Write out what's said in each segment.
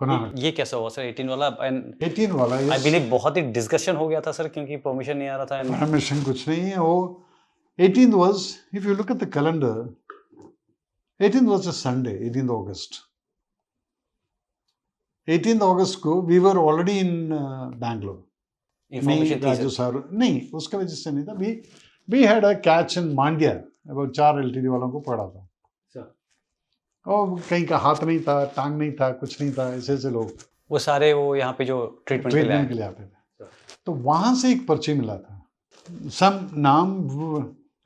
कोनारक। ये कैसा हुआ सर 18 वाला? 18 वाला आई बिलीव बहुत ही डिस्कशन हो गया था सर, क्योंकि परमिशन नहीं आ रहा था। परमिशन कुछ नहीं है वो। 18th was, if you look at the calendar, 18th was a Sunday, 18th August. 18th August को we were already in Bangalore. Information थी राजू सर? सर नहीं, उसका वजह से नहीं था। we had a catch in Mandya, about 4 LTD वालों को पड़ा था। और कहीं का हाथ नहीं था, टांग नहीं था, कुछ नहीं था, ऐसे ऐसे लोग वो सारे वो यहाँ पे जो ट्रीटमेंट के लिए आते थे। तो वहां से एक पर्ची मिला था, सम नाम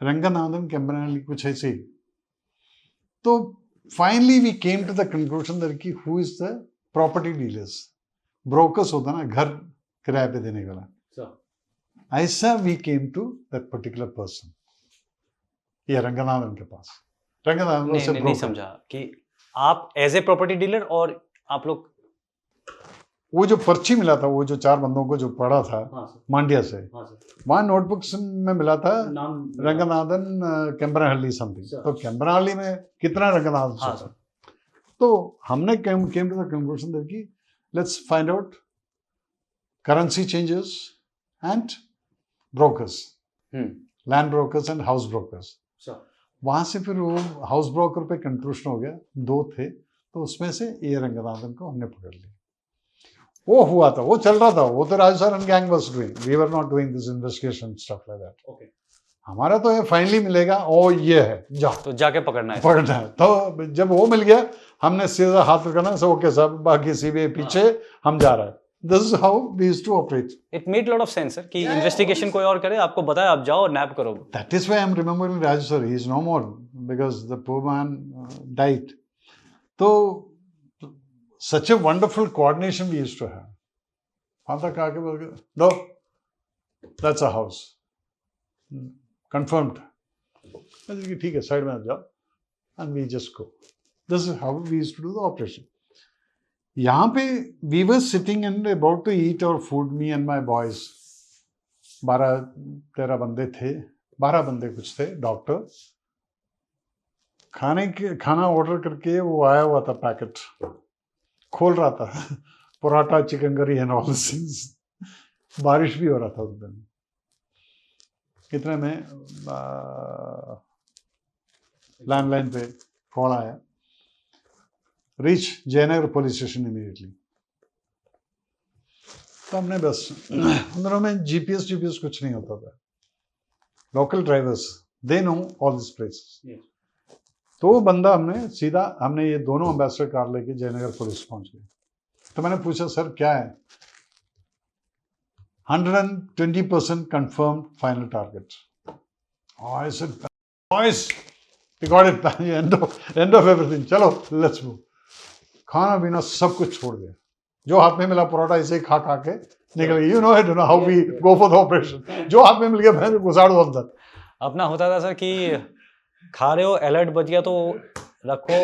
रंगनाथन कैम्बराली कुछ ऐसे। तो finally we came to the conclusion that कि who is the property dealers, brokers होता ना, घर किराए पे देने वाला। ऐसा we came to that particular person, ये रंगनाथन के पास। रंगनाथन से नहीं समझा कि आप एज ए प्रॉपर्टी डीलर और आप लोग, वो जो पर्ची मिला था, वो जो 4 बंदों को जो पड़ा था मांड्या से, वहाँ नोटबुक्स में मिला था रंगनाथन कैम्बराहल्ली समथिंग। तो कैम्बराहल्ली में कितना रंगनाथन था? तो हमने came to the conclusion that कि let's find out currency changes and brokers, land brokers and house brokers. वहां से फिर वो हाउस ब्रोकर पे कंक्लूजन हो गया, 2 थे, तो उसमें से ये रंगनाथन को हमने पकड़ लिया। वो हुआ था, वो चल रहा था, वो तो Raju sir and gang was doing, we were not doing this investigation stuff like that. हमारा तो ये फाइनली मिलेगा, ओ ये है, जा तो जाके पकड़ना है। तो जब वो मिल गया, हमने सीधा हाथ करना, सो ओके साहब, बाकी सीबीआई पीछे, हम जा रहे हैं। This is how we used to operate. It made lot of sense, sir, कि इन्वेस्टिगेशन कोई और करे, आपको बताया, आप जाओ और नैप करो। That is why I'm remembering Raju sir. He is no more because the poor man died. So such a wonderful coordination we used to have. Father kaake bolge, no, that's a house. Confirmed. ठीक है, side में जाओ, and we just go. This is how we used to do the operation. यहाँ पे we were sitting and about to eat our food, me and my boys. 12-13 बंदे थे, 12 बंदे कुछ थे, डॉक्टर। खाना ऑर्डर करके वो आया हुआ था, पैकेट खोल रहा था, paratha, chicken curry and all things. बारिश भी हो रहा था उस दिन। कितने में लैंडलाइन पे कॉल आया, reach Jaynagar police station immediately. तो हमने बस, उन दिनों में जीपीएस कुछ नहीं होता था, local drivers they know all this places. तो वो बंदा हमने ये दोनों एम्बेसडर कार लेके जयनगर पुलिस पहुंच गए। तो मैंने पूछा, सर क्या है? 120% confirmed final target. Oh, I said, boys, we got it. End of everything. चलो, let's move. खाना पीना सब कुछ छोड़ दिया, जो हाथ में मिला परोठा ऐसे खा के निकल गए। You know how we go for the operation. जो हाथ में मिल गया मैं घुसा दो अंदर। अपना होता था सर कि खा रहे हो, अलर्ट बच गया तो रखो,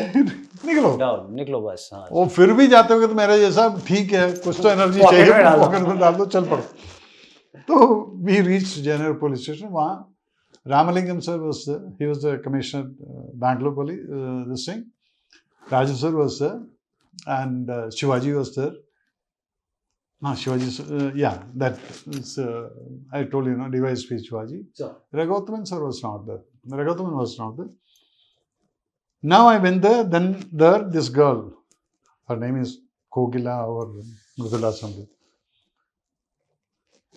निकलो बस। हाँ, वो फिर भी जाते हो तो मेरे जैसा ठीक है, कुछ तो एनर्जी चाहिए, पॉकेट में डाल दो, चल पड़ो। तो we reach general police station. वहाँ Ramalingam sir was there, he was the commissioner Bangalore police, this thing. Raju sir was there and Shivaji was there. No, Shivaji, yeah, that is, I told you, device speech Shivaji. Sure. Raghuvaman sir was not there. Raghuvaman was not there. Now I went there, then there, this girl, her name is Kogila or Mridula something.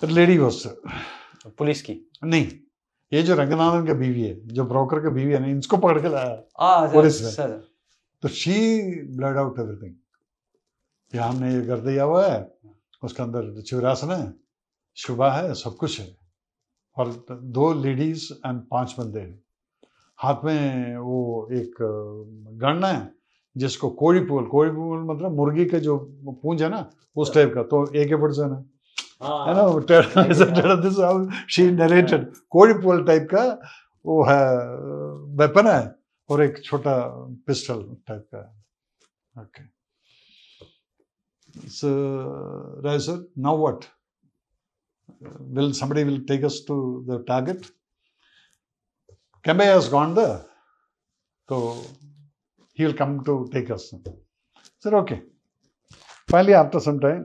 That lady was there. Police की? नहीं, ये जो रंगनाथन का बीवी है, जो broker का बीवी है ना, इनको पकड़ के लाया पुलिस ने। तो शी ब्लड आउट एवरीथिंग, कि हमने ये कर दिया हुआ है, उसके अंदर शिवरासन है, शुभा है, सब कुछ है। और 2 लेडीज एंड 5 बंदे हैं। हाथ में वो एक गन है जिसको कोड़ी पुल मतलब मुर्गी का जो पूंछ है ना, उस टाइप का। तो AK-47 है ना, दिस शी नरेटेड, कोड़ी पुल टाइप का वो है, वेपन है, और एक छोटा पिस्टल टाइप का है। Okay, so Raj sir, now what? Will somebody take us to the target? Kembe has gone there, so he will come to take us. Sir, okay, Finally, after some time,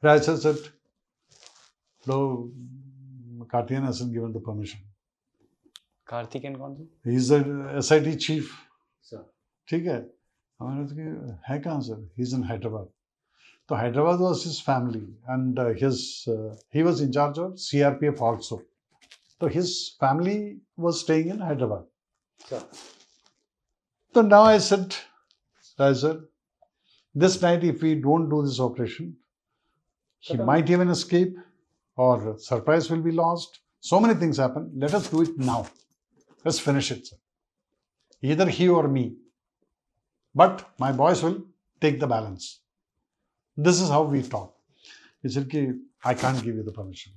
Raj said, "No, Karthikeyan hasn't given the permission." Karthikeyan कौन सी? He is the SIT chief. Sir. ठीक है, हमारे तो कि है कहाँ sir? He is in Hyderabad. तो Hyderabad was his family, and he was in charge of CRPF also. So his family was staying in Hyderabad. Sir. So now I said, Raj sir, this night if we don't do this operation, he might even escape, or surprise will be lost. So many things happen. Let us do it now. Let's finish it, sir. Either he or me. But my boys will take the balance. This is how we talk. He said, I can't give you the permission.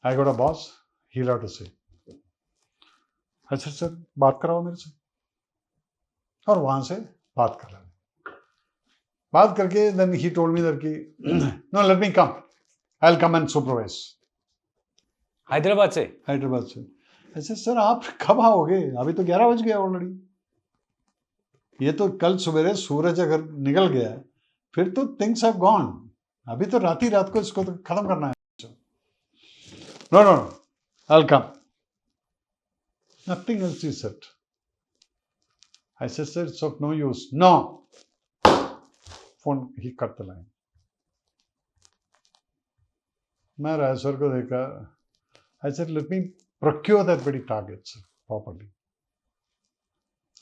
I got a boss. He'll have to say. I said, sir, बात कराओ मेरे से. और वहां से बात कर रहे. बात करके then he told me that no, let me come. I'll come and supervise. Hyderabad से? हैदराबाद से. ऐसे सर आप कब आओगे? अभी तो 11 बज गया ऑलरेडी. ये तो कल सवेरे सूरज अगर निकल गया फिर तो थिंग्स हैव गॉन. अभी तो रात ही रात को इसको तो खत्म करना है. No no no, I'll come. Nothing else he said. I said, sir, it's of no use. No. Phone, he cut the line. मैं राय सर को देखा. I said, let me procure that very targets properly.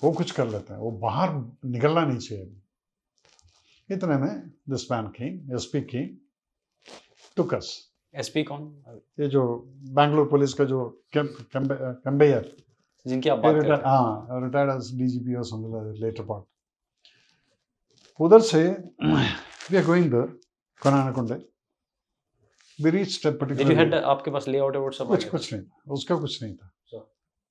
वो कुछ कर लेता है, वो बाहर निकलना नहीं चाहिए. इतने में this man came, SP came, took us. SP कौन? ये जो बैंगलोर पुलिस का जो कंबेयर, जिनकी आप बात कर रहे हैं. हाँ, रिटायर्ड एज DGP और समथिंग लेटर पार्ट. उधर से we are going there, कोनानाकुंडे. We reached a particular. Did you had आपके पास layout और सब? कुछ नहीं था, उसका कुछ नहीं था.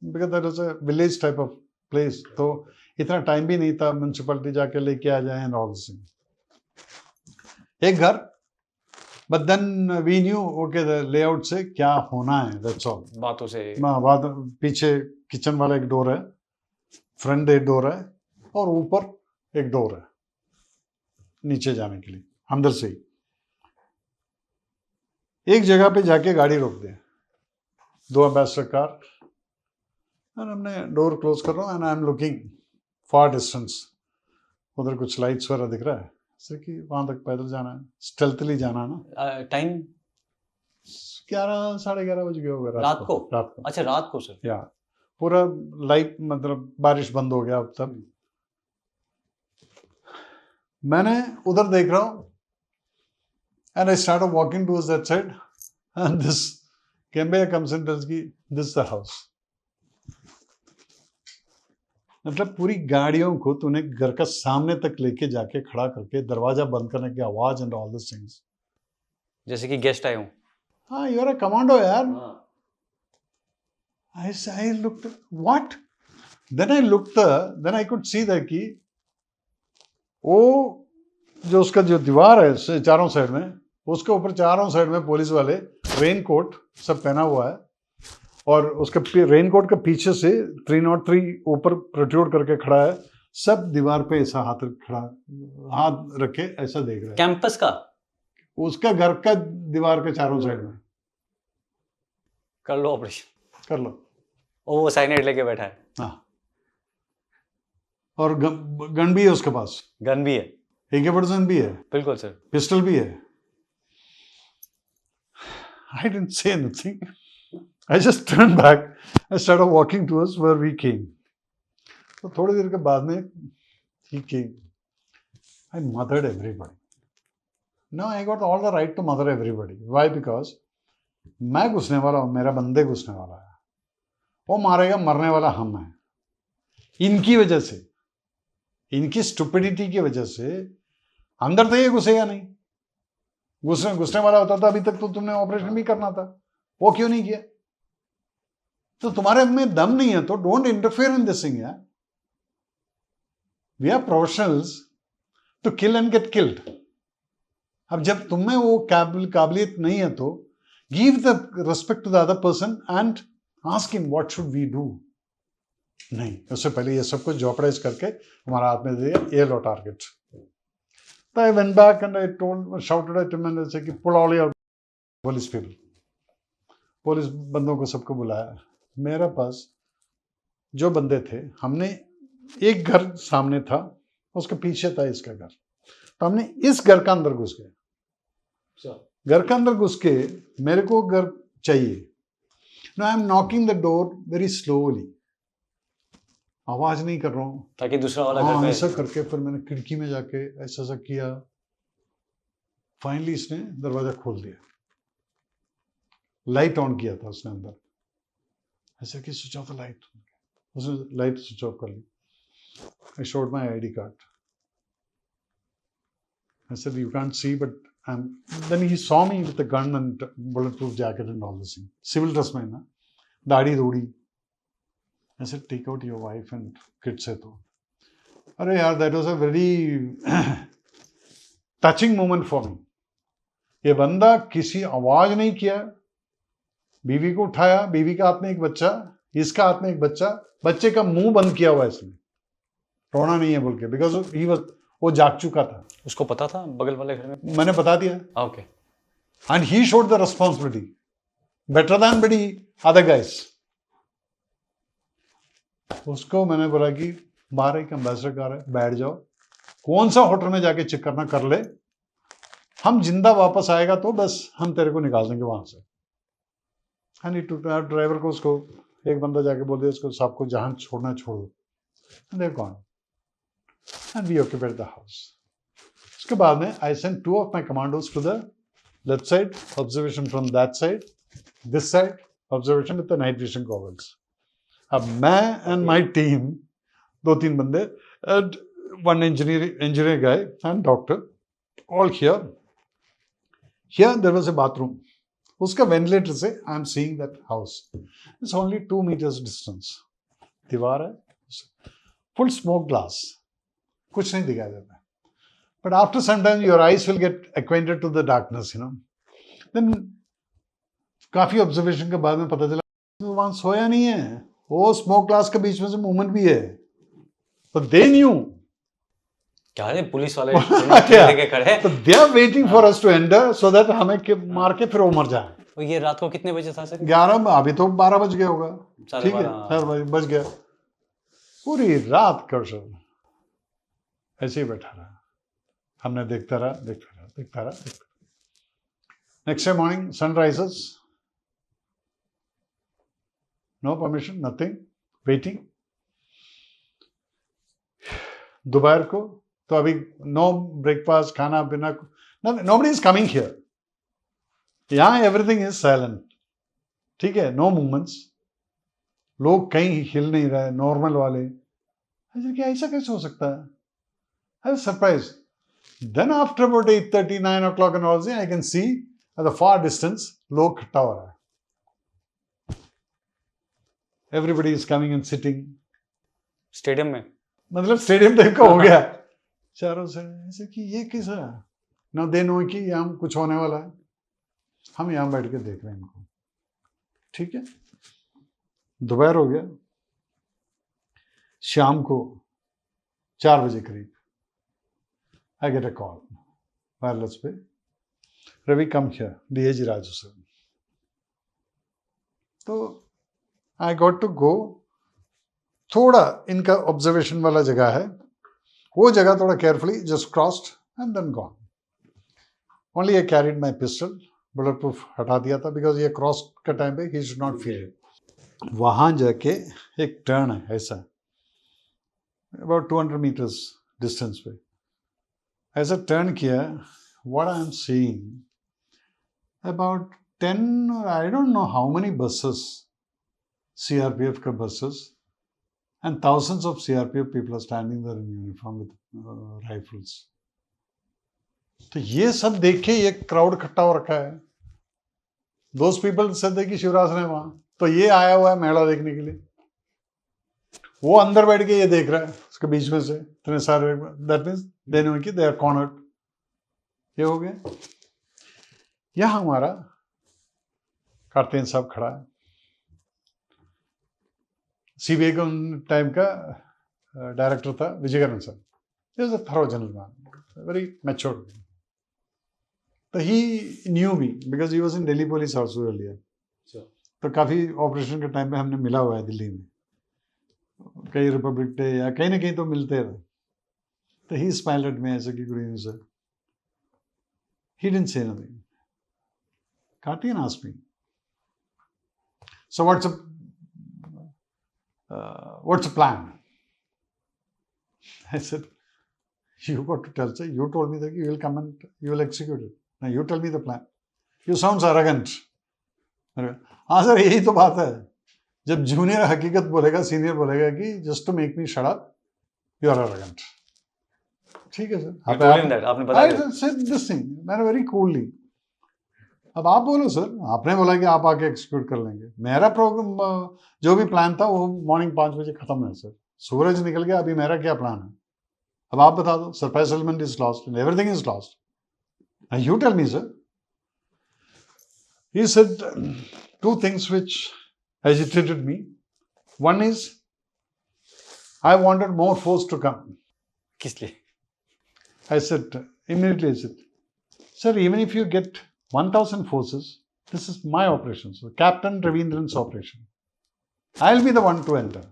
Because that was a village type of place, तो इतना टाइम भी नहीं था म्युनिसिपैलिटी जाके लेके आ जाए and all this thing. एक घर, but then we knew okay the layout से क्या होना है, that's all. बातों से. बात पीछे किचन वाला एक डोर है, फ्रंट एक डोर है और ऊपर एक डोर है नीचे जाने के लिए अंदर से ही. एक जगह पे जाके गाड़ी रोक दे, 2 एम्बेसडर कार, और हमने डोर क्लोज कर रहा हूँ and I am looking far distance. उधर कुछ लाइट्स वगैरह दिख रहा है, जैसे कि वहां तक पैदल जाना है, स्टेल्थली जाना है ना. टाइम 11 साढ़े 11 बज गए होगा रात को. अच्छा रात को सर. या पूरा लाइट, मतलब बारिश बंद हो गया अब तब. मैंने उधर देख रहा हूँ and I started walking towards that side and this Kembeya comes and tells me this is the house. मतलब पूरी गाड़ियों को तूने घर का सामने तक लेके जाके खड़ा करके दरवाजा बंद करने की आवाज एंड ऑल दिस थिंग्स. जैसे कि गेस्ट आए हूँ. हाँ, यू आर अ कमांडो यार. I looked, what? Then I looked, then I could see that कि वो जो उसका जो दीवार है चारों साइड में, उसके ऊपर चारों साइड में पुलिस वाले रेन कोट सब पहना हुआ है और उसके रेन कोट के पीछे से 303 ऊपर प्रोट्रूड करके खड़ा है. सब दीवार पे ऐसा हाथ रखे ऐसा देख रहे हैं. कैंपस का? उसका घर का दीवार के चारों साइड में. कर लो ऑपरेशन, कर लो. वो साइनेट लेके बैठा है. हाँ, और गन भी है उसके पास. गन भी है, AK-47 भी है. बिल्कुल सर. पिस्टल भी है. I didn't say anything. I just turned back. I started walking towards where we came. तो थोड़ी देर के बाद में he came. I mothered everybody. Now I got all the right to mother everybody. Why? Because मैं घुसने वाला हूँ, मेरा बंदे घुसने वाला है, वो मारेगा, मरने वाला हम है. इनकी वजह से, इनकी स्टुपिडिटी की वजह से अंदर तो ये घुसेगा नहीं. घुसने वाला होता था अभी तक तो तुमने ऑपरेशन भी करना था. वो क्यों नहीं किया? तो तुम्हारे में दम नहीं है तो don't interfere in this thing यार. We are professionals to kill and get killed. अब जब तुम्हें वो काबिलियत नहीं है तो give the respect to the other person and ask him what should we do. नहीं, उससे पहले ये सब कुछ जॉपराइज करके हमारा हाथ में दे दिया, ये लो टारगेट। तो I went back and I told, shouted at him and said कि pull all your police people. Police बंदों को सबको बुलाया। मेरे पास जो बंदे थे, हमने एक घर सामने था, उसके पीछे था इसका घर, तो हमने इस घर का अंदर घुस गए। घर के अंदर घुस के मेरे को घर चाहिए। No I am knocking the door very slowly, आवाज नहीं कर रहा हूँ ताकि दूसरा वाला घर हाँ पे ऐसा करके फिर मैंने खिड़की में जाके ऐसा ऐसा किया। फाइनली इसने दरवाजा खोल दिया, लाइट ऑन किया था उसने अंदर, ऐसा कि स्विच ऑफ द लाइट, उसने लाइट स्विच ऑफ कर ली। I showed my ID card, I said you can't see but then he saw me with a gun and bulletproof jacket and all this thing, civil dress में ना, दाढ़ी धूड़ी। I said take out your wife and kids है तो। अरे यार that was a very touching moment for me। ये बंदा किसी आवाज नहीं किया, बीवी को उठाया, बीवी के हाथ में एक बच्चा, इसका हाथ में एक बच्चा, बच्चे का मुंह बंद किया हुआ इसने, रोना नहीं है बोल के, बिकॉज ही वाज, वो जाग चुका था। उसको पता था बगल वाले घर में? मैंने बता दिया। Okay. And he showed the responsibility better than बड़ी अदर गाइस। उसको मैंने बोला कि बाहर एक एम्बेसडर कार है, बैठ जाओ, कौन सा होटल में जाके चेक करना कर ले, हम जिंदा वापस आएगा तो बस हम तेरे को निकाल देंगे वहां से। ड्राइवर को, उसको एक बंदा जाके बोल दिया उसको, साहब को जहां छोड़ना छोड़ दो। They're gone and we occupied the house. उसके बाद में I sent 2 of my commandos to the left side, observation from that side, this side observation with the night vision goggles। अब मैं एंड माई टीम, 2-3 बंदे, one engineer guy and doctor, all here there was a bathroom, उसका ventilator से I am seeing that house, it's only 2 meters distance, दीवार है, full smoke glass, कुछ नहीं दिखाई देता। But after some time your eyes will get acquainted to the darkness, you know। Then काफी observation के बाद में पता चला तो वहां सोया नहीं है, वो स्मोक ग्लास के बीच में से मूवमेंट भी है। तो दे न्यू क्या है, पुलिस वाले क्या लेके खड़े, तो they are waiting for us to enter so that हमें मार के फिर वो मर जाए। तो ये रात को कितने बजे था सर? 11, अभी तो 12 बज गया होगा, ठीक है, 4 बज गया। पूरी रात कौशल ऐसे ही बैठा रहा, हमने देखता रहा। Next day morning sunrisers, no permission, nothing, waiting. दोपहर को तो अभी नो ब्रेकफास्ट, खाना पीना, नोबडी इज कमिंग हियर, यहां एवरीथिंग इज साइलेंट, ठीक है, नो मूवमेंट्स, लोग कहीं हिल नहीं रहे, नॉर्मल वाले। ऐसा कैसे हो सकता है? I was surprise. Then after about 8:30, 9 o'clock and all that, I can see at the far distance, लोग इकट्ठा हो रहा है। Everybody is coming and sitting। Stadium में, मतलब स्टेडियम टाइप का हो गया चारों से, ऐसे कि ये कैसा, ना दे नो कि यहाँ कुछ होने वाला है, हम यहाँ बैठ के देख रहे हैं इनको, ठीक है। दोपहर हो गया, शाम को 4 बजे करीब I get a call, wireless पे, Ravi come here, DAG Raju sir। तो I got to go, थोड़ा इनका ऑब्जर्वेशन वाला जगह है, वो जगह थोड़ा carefully just crossed and then gone. Only I carried my pistol, bullet proof हटा दिया था बिकॉज ये क्रॉस का टाइम पे ही शुड नॉट फील इट। वहाँ जाके एक टर्न है ऐसा, अबाउट 200 meters डिस्टेंस पे, ऐसा टर्न किया, what I am seeing, about 10 or I don't know how many buses, CRPF का buses, and thousands of CRPF people are standing there in uniform with rifles। तो ये सब देख के ये क्राउड इकट्ठा हो रखा है। Those people said कि शिवराज ने वहां, तो ये आया हुआ है मेला देखने के लिए, वो अंदर बैठ के ये देख रहा है उसके बीच में से इतने सारे, दैट मीन्स दे नो कि दे आर कॉर्नर्ड। ये हो गया। यहां हमारा कार्तिकेय साहब खड़ा है, सीबीआई का उन टाइम का डायरेक्टर था विजयकरण sir. He was a thorough gentleman, very mature. So he knew me because he was in Delhi police also earlier. तो काफ़ी ऑपरेशन के टाइम पे हमने मिला हुआ है दिल्ली में, कई रिपब्लिक डे या कहीं ना कहीं तो मिलते रहे. तो ही स्माइल्ड एट मी ऐसे कि good evening sir. He didn't say anything. Kartiyan asked me, so what's the plan? I said, you got to tell, sir. You told me that you will come and you will execute it. Now you tell me the plan. You sound arrogant. हाँ sir, यही तो बात है. जब junior हकीकत बोलेगा, senior बोलेगा कि just to make me shut up, you are arrogant. ठीक है सर. आपने बताया. I said this thing, मैंने very coolly. अब आप बोलो सर, आपने बोला कि आप आके एक्सिक्यूट कर लेंगे. मेरा प्रोग्राम जो भी प्लान था वो मॉर्निंग 5 बजे खत्म है सर. सूरज निकल गया, अभी मेरा क्या प्लान है? अब आप बता दो. Surprise element is lost and everything is lost. You tell me sir. He said 2 things which agitated me. One is I wanted more force to come. किस लिए? I said immediately, I said, sir, even if you get 1,000 forces, this is my operation, so Captain Ravindran's operation. I'll be the one to enter.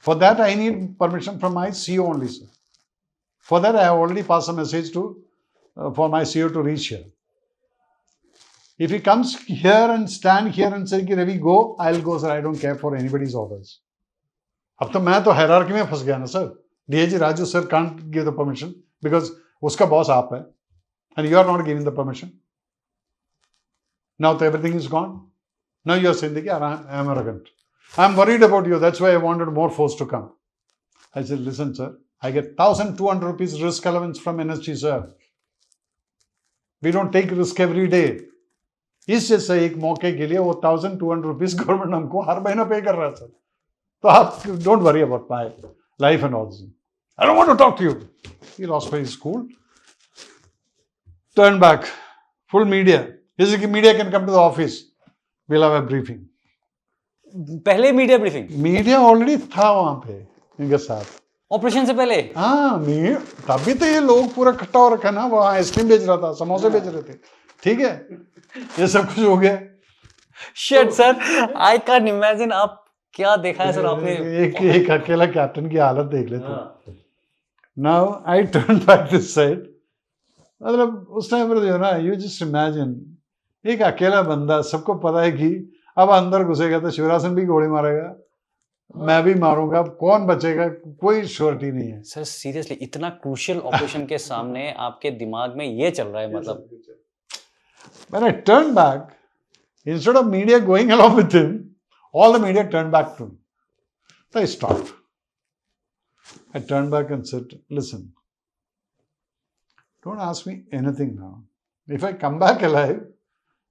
For that I need permission from my CEO only, sir. For that I have already passed a message to for my CEO to reach here. If he comes here and stand here and say कि Ravi go, I'll go sir. I don't care for anybody's orders. अब तो मैं तो hierarchy में फंस गया ना sir. DIG Raju sir can't give the permission because उसका बॉस आप है and you are not giving the permission. Now everything is gone. Now you are saying that I am arrogant. I am worried about you. That's why I wanted more force to come. I said, listen sir, I get 1,200 rupees risk allowance from NSG sir. We don't take risk every day. इस जैसे एक मौके के लिए वो 1,200 rupees government हमको हर महीना पे कर रहा है सर. तो आप don't worry about my life and all. I don't want to talk to you. He lost his cool, turn back, full media. जैसे कि media can come to the office, will have a briefing. पहले media briefing? Media already था वहां पे इनके साथ operation से पहले. हाँ, तभी तो ये लोग पूरा इकट्ठा हो रखा है ना. वहाँ आइसक्रीम बेच रहा था, समोसे बेच रहे थे. ठीक है, ये सब कुछ हो गया. Shit sir, I can imagine आप क्या देखा है सर आपने. एक अकेला कैप्टन की हालत देख लेते. Now I turn back this side. मतलब उस टाइम पर जो है ना, यू जस्ट इमेजिन एक अकेला बंदा, सबको पता है कि अब अंदर घुसेगा तो शिवराज सिंह भी गोली मारेगा, मैं भी मारूंगा, कौन बचेगा, कोई श्योरिटी नहीं है. सर सीरियसली इतना क्रूशियल ऑपरेशन के सामने आपके दिमाग में ये चल रहा है. मतलब when I turned back, instead of media going along with him, all the media turned back to him. So I stopped. I turned back and said, listen, don't ask me anything now. If I come back alive,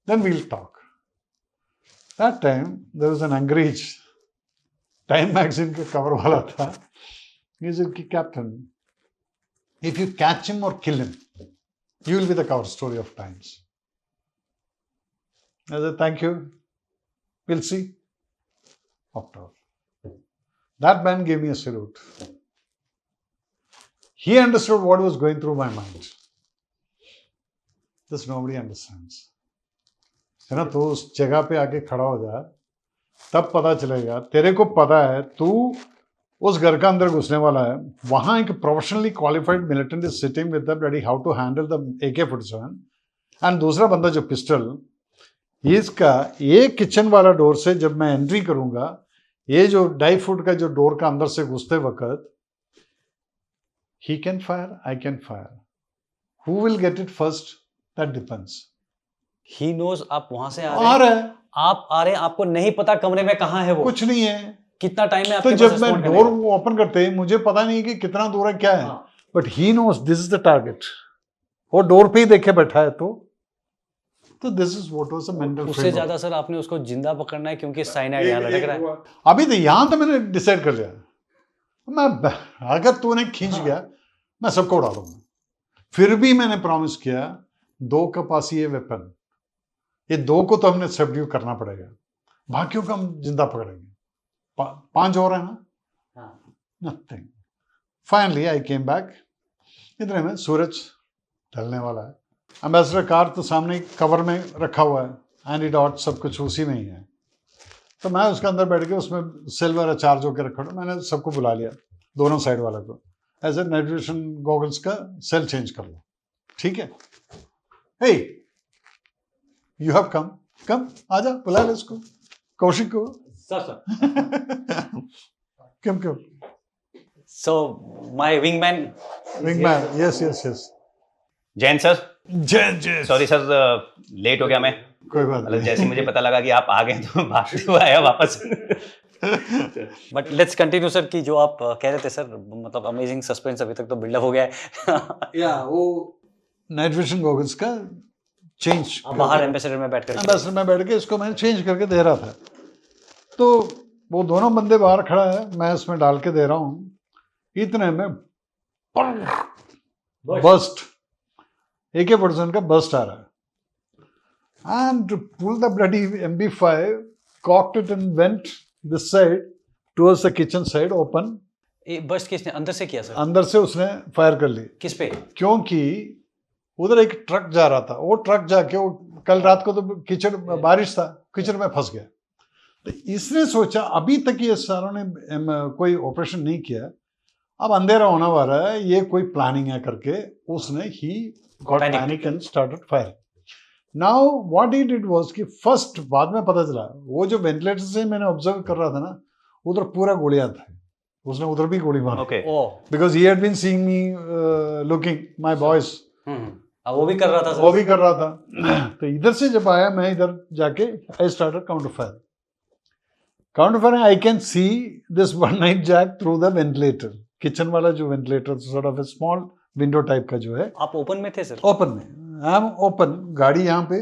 then we'll talk. That time, there was an Angrez Time magazine का cover वाला था. He said, Captain, if you catch him or kill him, you will be the cover story of Times. I said, thank you. We'll see. After all. That man gave me a salute. He understood what was going through my mind. This nobody understands. है ना, तो उस जगह पे आके खड़ा हो जा, तब पता चलेगा. तेरे को पता है तू उस घर का अंदर घुसने वाला है. वहां एक professionally qualified militant is sitting with the bloody how to handle the AK-47 and दूसरा बंदा जो पिस्टल. इसका ये किचन वाला डोर से जब मैं एंट्री करूंगा, ये जो 2.5 फुट का जो डोर का अंदर से घुसते वक्त, he can fire, I can fire. Who will get it first, that depends. He knows आप वहां से आ रहे हैं, आप आ रहे हैं, आपको नहीं पता कमरे में कहां है वो, कुछ नहीं है, कितना टाइम है आपके पास. तो जब मैं डोर ओपन करते हैं, मुझे पता नहीं कि कितना दूर है, क्या है, but he knows this is the target. वो डोर पे ही देखे बैठा है. तो this is what was a mental. उससे ज्यादा सर आपने उसको जिंदा पकड़ना है, क्योंकि साइनाइड यहां लटक रहा है. अभी तो यहां तो मैंने डिसाइड कर लिया, मैं अगर तूने खींच गया मैं सबको उड़ा दूंगा. फिर भी मैंने प्रॉमिस किया, 2 के पास ये वेपन, ये 2 को तो हमने सबड्यू करना पड़ेगा, बाकियों को हम जिंदा पकड़ेंगे. 5 और है ना, nothing. Finally I came back. इतने में सूरज ढलने वाला है। एम्बेसडर कार तो सामने कवर में रखा हुआ है, एंटी डॉट सब कुछ उसी में ही है। तो मैं उसके अंदर बैठ के उसमें सिल्वर चार्ज होकर रखा, मैंने सबको बुला लिया, दोनों साइड वाले को, as a night vision goggles का सेल चेंज कर लो, ठीक है। हे यू हैव कम आजा, बुला ले इसको, कौशिक को। सर क्यों so my wingman, yes Jain sir, जय सॉरी सर, लेट हो गया मैं। कोई बात मतलब नहीं। जैसे मुझे पता लगा कि आप आ गए तो भागते हुए आया वापस। बट लेट्स कंटिन्यू सर, कि जो आप कह रहे थे सर, मतलब अमेजिंग सस्पेंस अभी तक तो बिल्डअप हो गया है। या वो नाइट विजन गॉगल्स का चेंज बाहर एम्बेसडर में बैठ के इसको मैंने चेंज करके दे रहा था। तो वो दोनों बंदे बाहर खड़ा है, मैं इसमें डाल के दे रहा हूँ। इतने में बस्ट, AK-47 का बस्ट आ रहा है, and to pull the bloody MB5, cocked it and went this side towards the kitchen side open. बस्ट किसने अंदर से किया सर? अंदर से उसने फायर कर ली। किस पे? क्योंकि उधर एक ट्रक जा रहा था, वो ट्रक जाके वो कल रात को तो कीचड़, बारिश था, कीचड़ में फंस गया। तो इसने सोचा अभी तक ये सारों ने कोई ऑपरेशन नहीं किया, अब अंधेरा होने वाला है, ये कोई प्लानिंग है करके उसने he got panic and started fire. Now what he did was कि फर्स्ट, बाद में पता चला वो जो वेंटिलेटर से मैंने ऑब्जर्व कर रहा था ना, उधर पूरा गोलियां था, उसने उधर भी गोली मारी। Okay, because he had been seeing me looking my boys. वो भी कर रहा था सर? वो भी कर रहा था। तो इधर से जब आया मैं, इधर जाके I started counter fire. I can see this one night jack through the ventilator, kitchen वाला जो ventilator sort of a small window type का जो है। आप ओपन में थे सर? ओपन में, आई एम ओपन, गाड़ी यहाँ पे,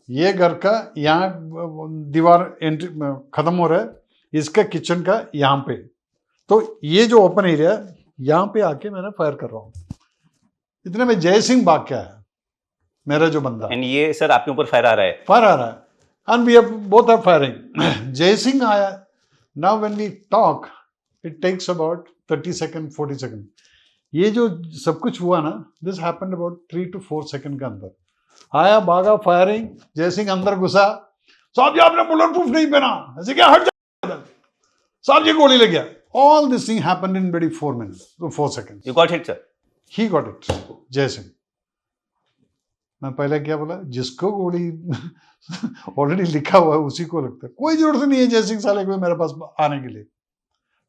ये घर का यहाँ दीवार एंट्री खत्म हो रहा है, इसका किचन का यहाँ पे, तो ये जो ओपन एरिया यहाँ पे आके मैंने फायर कर रहा हूँ। इतने में जय सिंह भाग के आया, मेरा जो बंदा। एंड ये सर आपके ऊपर फायर आ रहा है? फायर आ रहा है, and we both are firing. Jai Singh आया। Now when we talk it takes about 30 second 40 second. ये जो सब कुछ हुआ ना, this happened about 3 to 4 second के अंदर। आया, भागा, फायरिंग, जय सिंह अंदर घुसा, साहब जी आपने बुलेट प्रूफ नहीं पहना, ऐसे क्या, हट जा, साहब जी गोली लग गया। All this thing happened in maybe 4 minutes to 4 seconds. You got hit sir? He got it, जय सिंह। मैं पहले क्या बोला, जिसको गोली ऑलरेडी लिखा हुआ है उसी को लगता है, कोई जरूरत नहीं है जय सिंह साले को मेरे पास आने के लिए।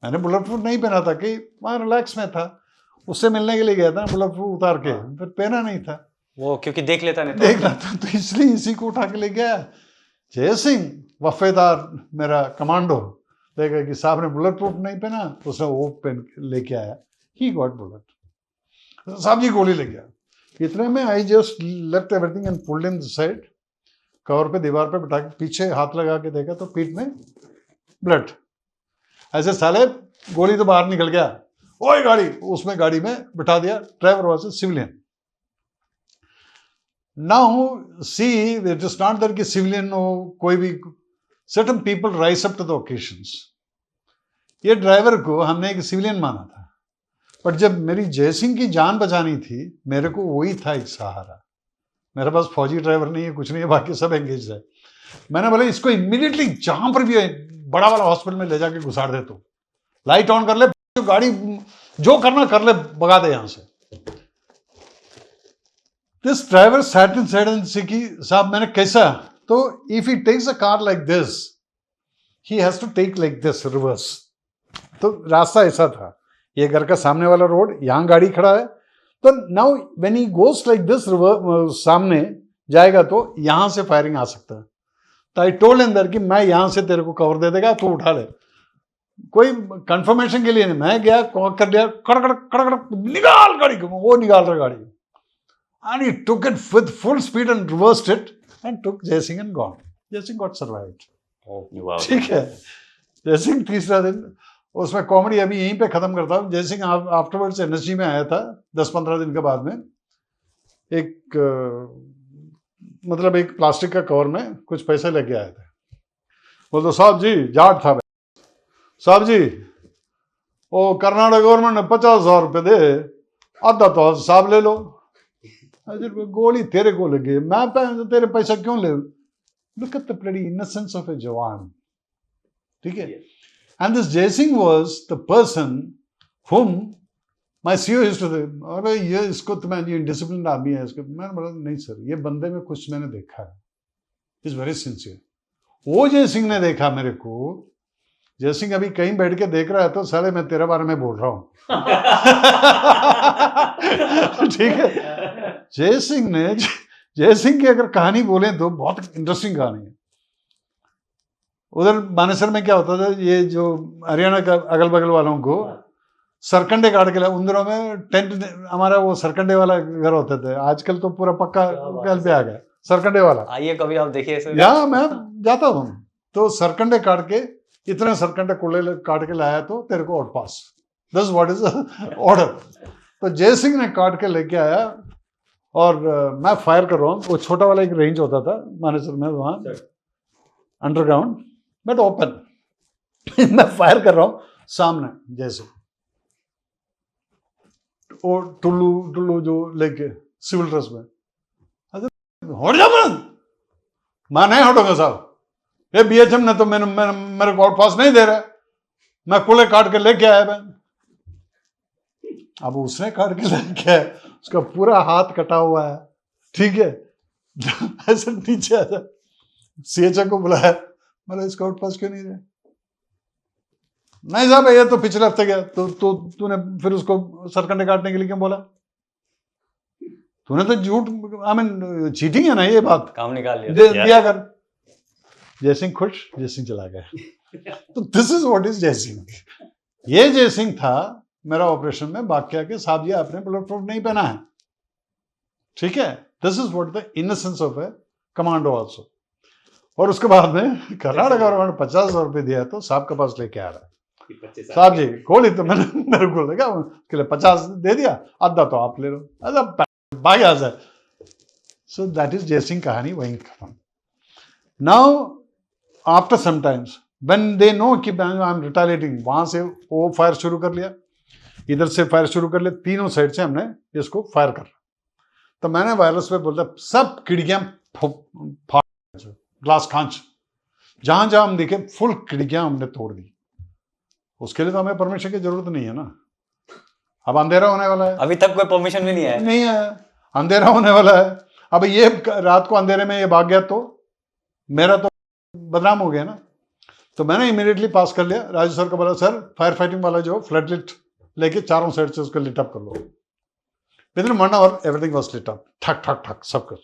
मैंने बुलेट प्रूफ नहीं पहना था, कि मैं रिलैक्स में था, उससे मिलने के लिए गया था, बुलेट प्रूफ उतार के, फिर पहना नहीं था वो, क्योंकि देख लेता नहीं, देख लेता, तो इसलिए इसी को उठा के ले गया। जय सिंह वफेदार मेरा कमांडो, देखा कि साहब ने बुलेट प्रूफ नहीं पहना, उसने वो पहन लेके आया, ही गॉट बुलेट, साहब जी गोली लग गया। इतने में I just left everything and pulled in the side, cover पे दीवार पे बिठा के पीछे हाथ लगा के देखा तो पीठ में ब्लड। ऐसे साले गोली तो बाहर निकल गया, ओए गाड़ी, उसमें गाड़ी में बिठा दिया, driver was a civilian. Now see it is not that कि सिविलियन हो, कोई भी, certain people rise up to the occasions. ये ड्राइवर को हमने एक सिविलियन माना था, बट जब मेरी जय सिंह की जान बचानी थी, मेरे को वही था एक सहारा। मेरे पास फौजी ड्राइवर नहीं है, कुछ नहीं है, बाकी सब एंगेज है। मैंने बोला इसको इमीडिएटली जहां पर भी बड़ा वाला हॉस्पिटल में ले जाके घुसाड़ दे, तू लाइट ऑन कर ले, गाड़ी जो करना कर ले, भगा दे यहां से। This driver sat in side and see कि साहब मैंने कैसा, तो if he takes a car like this, he has to take like this reverse. तो रास्ता ऐसा था, ये घर का सामने वाला रोड, यहां गाड़ी खड़ा है, तो now when he goes like this सामने जाएगा तो यहां से फायरिंग आ सकता है। तो आई टोल्ड अंदर कि मैं यहां से तेरे को कवर दे देगा, तू उठा ले, कोई कंफर्मेशन के लिए नहीं। मैं गया, कॉक कर दिया, कड़कड़ कड़कड़, निकाल गाड़ी को, वो निकाल रहा गाड़ी, and he took it with full speed and reversed it and took जय सिंह एंड गॉन। जय सिंह गॉट सर्वाइव्ड। ठीक है, जय सिंह तीसरा दिन, उसमें कॉमेडी अभी यहीं पे खत्म करता हूँ। जय सिंह आफ्टरवर्ड्स एनएसजी में आया था 10-15 दिन के बाद में, एक मतलब एक प्लास्टिक का कवर में कुछ पैसे लेके आए थे। बोल दो साहब जी जाट था, साहब जी वो कर्नाटक गवर्नमेंट ने 50,000 रुपये दे, आधा तो साहब ले लो। गोली तेरे को लगे, मैं तेरे पैसा क्यों ले? Look at the bloody innocence of a जवान, ठीक है। And this Jaisingh was the person whom my CEO used to say, अरे ये इसको तो मैं ये डिसिप्लिन आदमी है इसको। मैंने बोला नहीं सर, ये बंदे में कुछ मैंने देखा है, इज वेरी सिंसियर। वो जयसिंह ने देखा मेरे को, जयसिंह अभी कहीं बैठ के देख रहा है तो साले मैं तेरे बारे में बोल रहा हूँ ठीक है। जयसिंह की अगर कहानी बोले तो बहुत इंटरेस्टिंग कहानी है। उधर मानेसर में क्या होता था, ये जो हरियाणा का अगल बगल वालों को सरकंडे काट के उन दिनों में टेंट, हमारा वो सरकंडे वाला घर होते थे, आजकल तो पूरा पक्का घर पे आ गया सरकंडे वाला। आइए कभी आप देखिए, यहाँ मैं जाता हूँ तो सरकंडे काट के, इतने सरकंडे कुल्ले काट के लाया तो तेरे को out pass, this what is order. तो जयसिंह ने काट के लेके आया और मैं फायर कर रहा हूँ। वो छोटा वाला एक रेंज होता था मानेसर में वहाँ अंडरग्राउंड, बट ओपन मैं फायर कर रहा हूँ, सामने जयसिंह वो टुल्लू जो लेके सिविल ड्रेस में, हट जा मैं नहीं हटूंगा साहब, ये बीएचएम ने तो मेरे को आउट पास नहीं दे रहा, मैं कुल्ले काट के लेके आया मैं। अब उसने काट के लेके आया, उसका पूरा हाथ कटा हुआ है, ठीक है ऐसे नीचे आया, सीएचओ को बुलाया, मतलब इसका आउट पास क्यों नहीं दे? नहीं साहब ये तो पिछले हफ्ते गया, तो तूने फिर उसको सरकंडे काटने के लिए क्यों बोला? तूने तो झूठ, आई मीन चीटिंग है ना ये बात, काम निकाल लिया दिया कर। जयसिंह खुश, जयसिंह चला गया। तो this is what is Jaisingh. ये जयसिंह था मेरा ऑपरेशन में बाकिया के, साहब जी आपने बुलेट प्रूफ नहीं पहना है, ठीक है। This is what the innocence of A commando also. और उसके बाद में कर्नाटक गवर्नमेंट 50,000 रुपये दिया तो साहब के पास लेके आ रहा है, साहब जी गोली तो मैंने मेरे को लगा उसके लिए 50 दे दिया, आधा तो आप ले लो, अरे भाग आ जाए। सो दैट इज जयसिंह कहानी वहीं खत्म। Now after sometimes when they know कि आई एम रिटालिएटिंग, वहां से वो फायर शुरू कर लिया, इधर से फायर शुरू कर लिया, तीनों साइड से हमने इसको फायर कर। तो मैंने वायरलेस पे बोलता सब खिड़कियां फाड़, ग्लास खांच, जहां जहां हम देखे फुल खिड़कियां हमने तोड़ दी। उसके लिए तो हमें परमिशन की जरूरत नहीं है ना, अब अंधेरा होने वाला है। अभी तक कोई परमिशन भी नहीं है, नहीं है, अंधेरा होने वाला है। अब ये रात को अंधेरे में ये भाग गया तो मेरा तो बदनाम हो गया ना। तो मैंने इमीडिएटली पास कर लिया, राजू सर को बोला सर फायर फाइटिंग वाला जो फ्लड लिट लेके चारों साइड से उसको लिट अप कर लो। Within 1 hour everything was lit up, ठक ठक ठक सब कुछ।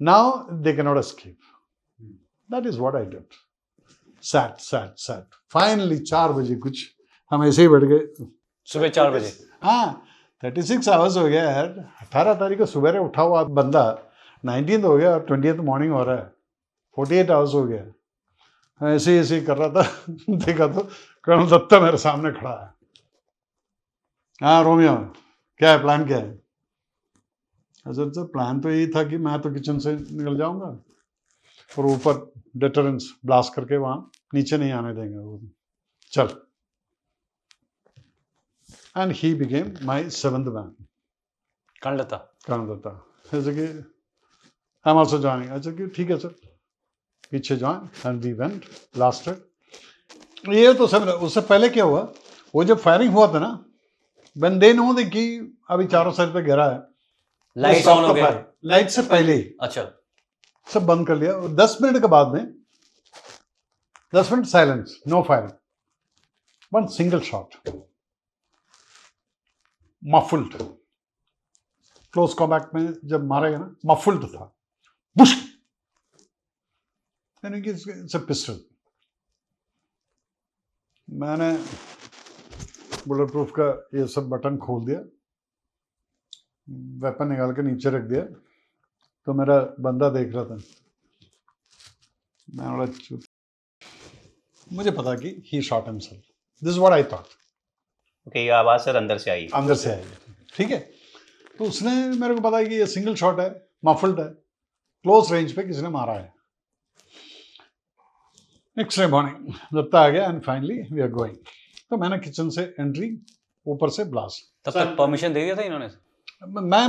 Now they can not escape, that is what I did. Sat finally 4 बजे कुछ हम ऐसे ही बैठ गए, सुबह 4 बजे। हाँ 36 आवर्स हो गया यार, 18 तारीख को सुबह उठा हुआ बंदा 19th हो गया और 20th मॉर्निंग हो रहा है, 48 आवर्स हो गया। ऐसे ही कर रहा था देखा तो कर्नल दत्ता मेरे सामने खड़ा है। हाँ रोमियो क्या है, प्लान क्या है? अच्छा प्लान तो यही था कि मैं तो किचन से निकल जाऊंगा और ऊपर डेटरेंस ब्लास्ट करके वहां नीचे नहीं आने देंगे वो, चल। And he became my 7th man, colonel Datta. जैसे कि आई एम आल्सो जॉइनिंग, अच्छा कि ठीक है सर, पीछे join and we went lasted. ये तो सब, उससे पहले क्या हुआ, वो जब फायरिंग हुआ था ना, व्हेन दे नो दैट कि अभी चारों साइड पे घेरा है, लाइट्स ऑन हो गए, लाइट से पहले ही अच्छा सब बंद कर लिया। 10 मिनट के बाद में 10 minute silence, no firing, 1 single shot, muffled, close combat में जब मारा गया ना, मफुल्ड था, बुश, यानी कि इट्स अ पिस्टल। मैंने बुलेट प्रूफ का ये सब बटन खोल दिया, वेपन निकाल के नीचे रख दिया, तो मेरा बंदा देख रहा था। मैं बोला चुप, मुझे पता कि he shot himself, this what I thought. Okay, ये आवाज सर अंदर से आई, अंदर से आई, ठीक है। तो उसने मेरे को पता कि ये सिंगल शॉट है, मफल्ड है, क्लोज रेंज पे किसी ने मारा है। नेक्स्ट डे मॉर्निंग दत्ता आ गया and finally we are going. तो मैंने किचन से एंट्री, ऊपर से ब्लास्ट। तब तक परमिशन दे दिया था इन्होंने?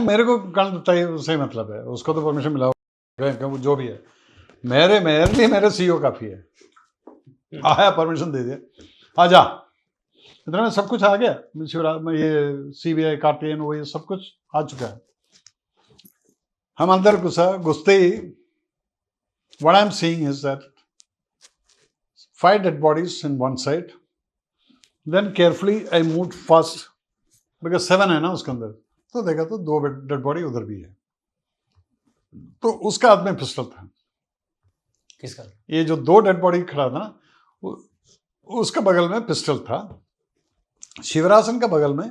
मेरे को कर्ण दत्ता ही उससे मतलब है, उसको तो परमिशन मिला होगा जो भी है। मेरे लिए मेरे सीईओ काफ़ी है। आया, परमिशन दे दिया, आ जा। इतना में सब कुछ आ गया, शिवराज ये CBI कार्टियन वो ये सब कुछ आ चुका है। हम अंदर घुसते ही what I'm seeing is that 5 dead bodies in one side. Then carefully I moved fast because 7 है ना उसके अंदर, तो देखा तो 2 डेड बॉडी उधर भी है। तो उसका हाथ में पिस्टल था। किसका? ये जो 2 डेड बॉडी खड़ा था ना, उसका बगल में पिस्टल था। शिवरासन का बगल में,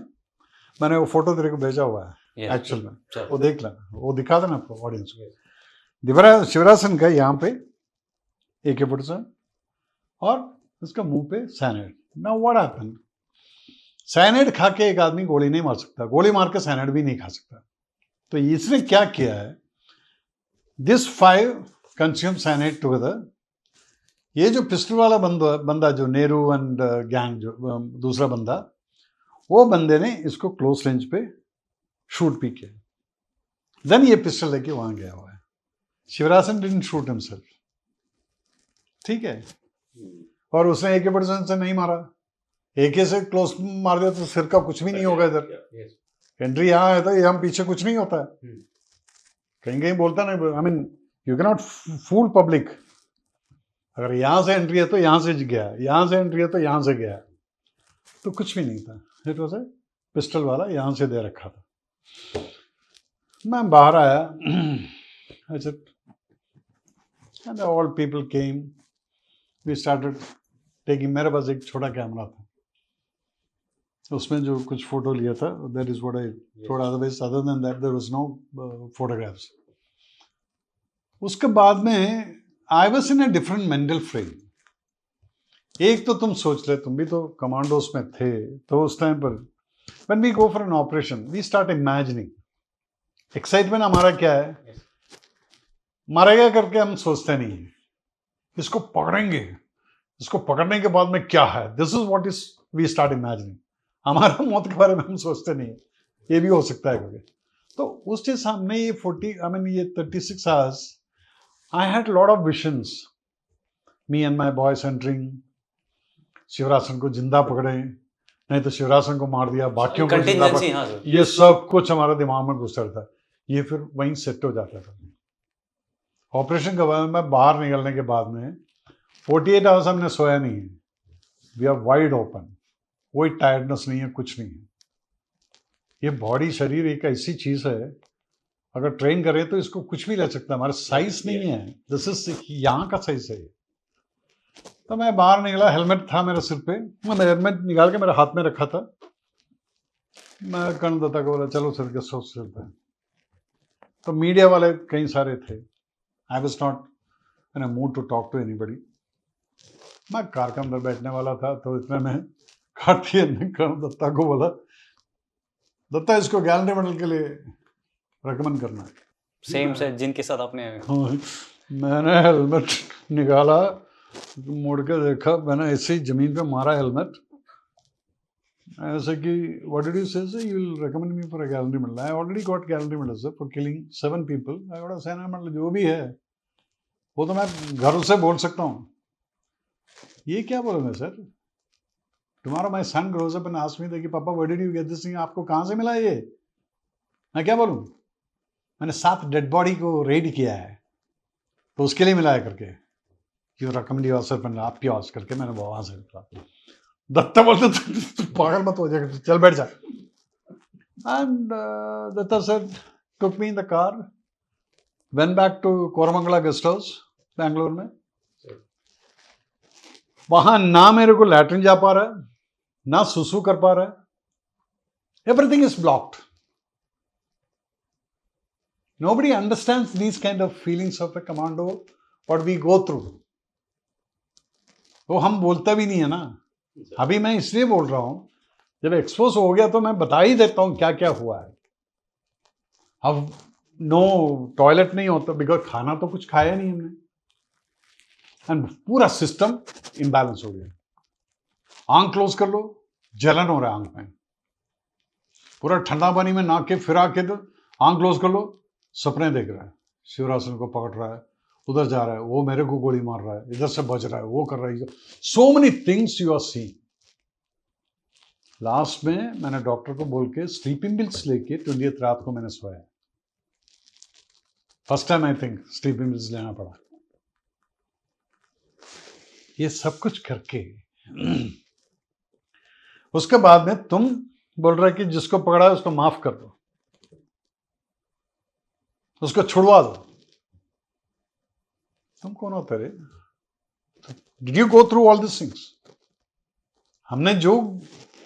मैंने वो फोटो तेरे को भेजा हुआ है एक्चुअल में, वो देख लेना, वो दिखा देना आपको ऑडियंस को। शिवरासन का यहाँ पे AK-47 और उसका मुंह पे cyanide. Now what happened, cyanide खा के एक आदमी गोली नहीं मार सकता, गोली मार के साइनाइड भी नहीं खा सकता। तो इसने क्या किया है, दिस 5 कंज्यूम साइनाइड टुगेदर। ये जो पिस्टल वाला बंदा जो नेहरू एंड गैंग, जो दूसरा बंदा, वो बंदे ने इसको क्लोज रेंज पे शूट भी किया। देन ये पिस्टल लेके वहां गया हुआ है। शिवरासन डिडंट शूट हिमसेल्फ, ठीक है, और उसने AK-47 से नहीं मारा। AK से क्लोज मार दिया तो सिर का कुछ भी नहीं होगा। इधर एंट्री यहाँ है तो ये हम पीछे कुछ नहीं होता है, कहीं कहीं बोलता ना, I mean you can not fool public. अगर यहाँ से एंट्री है तो यहाँ से गया, यहाँ से एंट्री है तो यहाँ से गया, तो कुछ भी नहीं था। इट वॉज ए पिस्टल वाला यहाँ से दे रखा था। मैं बाहर आया, अच्छा, and all people came, we started taking। मेरे पास एक छोटा कैमरा था, उसमें जो कुछ फोटो लिया था, that is what I thought, otherwise other than that there was no photographs। उसके बाद में I was in a different mental frame। एक तो तुम सोच ले, तुम भी तो कमांडोज में थे, तो उस टाइम पर when we go for an operation we start imagining। Excitement हमारा क्या है, मारेगा करके हम सोचते नहीं है, इसको पकड़ेंगे, इसको पकड़ने के बाद में क्या है, this is what is we start imagining. हमारा मौत के बारे में हम सोचते नहीं, ये भी हो सकता है करके। तो उस चीज हमने ये 36 hours I had lot of visions, me and my boys entering, Sivarasan को जिंदा पकड़े, नहीं तो शिवरासन को मार दिया, बाकियों को जिंदा पकड़े, ये सब कुछ हमारे दिमाग में घुस रहा था। ये फिर वहीं सेट हो जाता था। ऑपरेशन के बाद में बाहर निकलने के बाद में 48 आवर्स हमने सोया नहीं है, वी आर वाइड ओपन, कोई टायर्डनेस नहीं है, कुछ नहीं है। ये बॉडी, शरीर एक ऐसी चीज है, अगर ट्रेन करे तो इसको कुछ भी ले सकता है, हमारा साइज नहीं है, दिस इज यहाँ का साइज है। तो मैं बाहर निकला, हेलमेट था मेरे सिर पे, मैं हेलमेट निकाल के मेरे हाथ में रखा था। मैं कर्ण दत्ता को बोला चलो सर के सोच चलते हैं। तो मीडिया वाले कई सारे थे, I was not in a mood to talk to anybody. मैं कार के अंदर बैठने वाला था, तो इतने में कार्तिकेयन ने कर्ण दत्ता को बोला, दत्ता इसको गैलरी मेडल के लिए रेकमेंड करना है। सेम से जिनके साथ आपने। हाँ, मैंने हेलमेट निकाला, मुड़ के देखा, मैंने ऐसे ही जमीन पे मारा हेलमेट, ऐसे कि व्हाट डिड यू से, you will recommend me for a gallery medal. I already got gallery medal sir for killing 7 people. I got a सेना मेडल, जो भी है वो तो मैं घर से बोल सकता हूँ। ये क्या बोलूँगा sir, tomorrow my son grows up and asks me that कि पापा where did you get this thing, आपको कहाँ से मिला ये, मैं क्या बोलूँ। मैंने 7 डेड बॉडी को रेड किया है, तो उसके लिए मिला है करके, यू रिकमेंड योरसेल्फ एंड आपकी आवाज करके मैंने वहां से निकला। दत्ता बोलते तू पागल मत हो जाएगा, चल बैठ जा। And Datta sir took me in the car, went back to Koramangala guest house Bangalore में। वहां ना मेरे को लैट्रिन जा पा रहा है, ना सुसु कर पा रहा है, everything is blocked. Nobody understands these kind of feelings of a commando, what we go through। तो हम बोलता भी नहीं है ना। अभी मैं इसलिए बोल रहा हूं, जब एक्सपोज हो गया तो मैं बता ही देता हूं क्या क्या हुआ है। अब नो टॉयलेट नहीं होता, बिकॉज खाना तो कुछ खाया नहीं हमने, एंड पूरा सिस्टम इम्बैलेंस हो गया। आंख क्लोज कर लो, जलन हो रहा है आंख में, पूरा ठंडा पानी में नाक के फिरा के तो आंख क्लोज कर लो, सपने देख रहा है, शिवरासन को पकड़ रहा है, उधर जा रहा है, वो मेरे को गोली मार रहा है, इधर से बच रहा है, वो कर रहा है, so many things you are seeing. Last में मैंने डॉक्टर को बोल के स्लीपिंग पिल्स लेके 20th रात को मैंने सोया। First time I think sleeping pills लेना पड़ा। ये सब कुछ करके उसके बाद में तुम बोल रहे कि जिसको पकड़ा है उसको माफ कर दो, उसको छुड़वा दो। तुम कौन होते रे? Did you go through all this things? हमने जो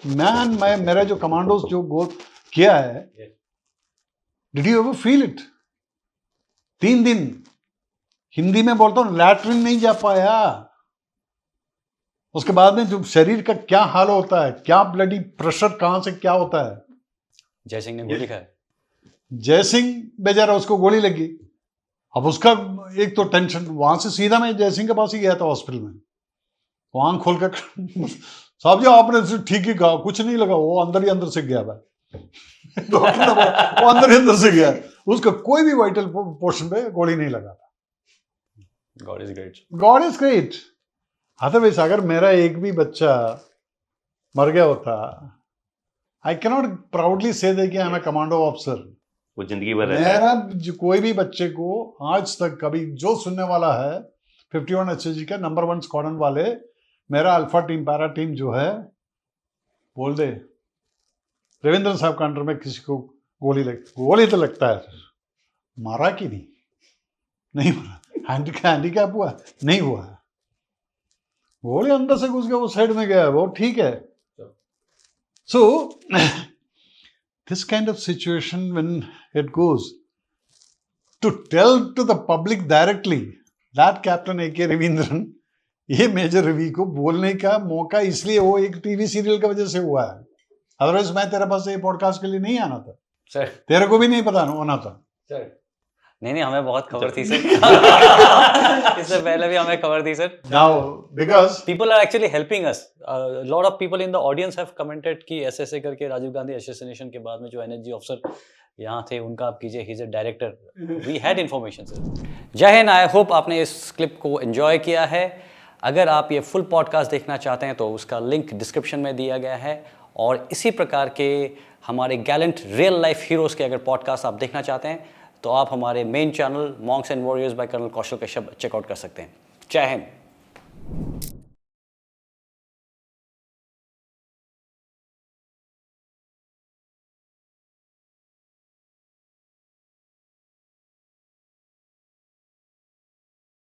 मैं मेरा जो कमांडोज जो गो किया है, did you ever feel it? 3 दिन हिंदी में बोलता हूं, लैट्रिन नहीं जा पाया। उसके बाद में जो शरीर का क्या हाल होता है, क्या ब्लडी प्रेशर कहां से क्या होता है। जय सिंह ने गोली खाई। जय सिंह बेचारा, उसको गोली लगी। अब उसका एक तो टेंशन, वहां से सीधा मैं जय सिंह के पास ही गया था हॉस्पिटल में। वो आंख खोल कर साहब जी आपने ठीक ही कहा, कुछ नहीं लगा, वो अंदर ही अंदर से गया था। डॉक्टर वो अंदर ही अंदर से गया, उसका कोई भी वाइटल पोर्शन पे गोली नहीं लगा था। God is great, God is great. Otherwise अगर मेरा एक भी बच्चा मर गया होता, आई कैनॉट प्राउडली से दे कि I am a commando officer. वो जिंदगी भर मेरा कोई भी बच्चे को आज तक कभी जो सुनने वाला है 51 HG का नंबर 1 स्क्वाड्रन वाले, मेरा अल्फा टीम पैरा टीम जो है, बोल दे रविंद्र साहब का अंडर में किसी को गोली तो लगता है, मारा कि नहीं मारा, हैंडीकैप हुआ नहीं हुआ, गोली अंदर से घुस गया, वो साइड में गया, वो ठीक है। सो this kind of situation, when it goes to tell to the public directly that Captain A.K. Ravindran, ये मेजर रवि को बोलने का मौका इसलिए वो एक टीवी सीरियल की वजह से हुआ है। अदरवाइज मैं तेरे पास ये पॉडकास्ट के लिए नहीं आना था सर। तेरे को भी नहीं पता होना था सर। नहीं हमें बहुत खबर थी सर। इससे पहले भी हमें खबर थी sir. Now because people are actually helping us. A lot of people in the audience have commented कि ऐसे करके राजीव गांधी असैसिनेशन के बाद में जो एनएसजी ऑफिसर यहाँ थे उनका आप कीजिए, he is a director. We had information sir. Jai Hind. I hope आपने इस क्लिप को एंजॉय किया है। अगर आप ये फुल पॉडकास्ट देखना चाहते हैं तो उसका लिंक डिस्क्रिप्शन में दिया गया है, और इसी प्रकार के हमारे गैलेंट रियल लाइफ हीरोज़ के अगर पॉडकास्ट आप देखना चाहते हैं तो आप हमारे main channel monks and warriors by colonel Kaushal Kashyap check out कर सकते हैं। जय हिंद।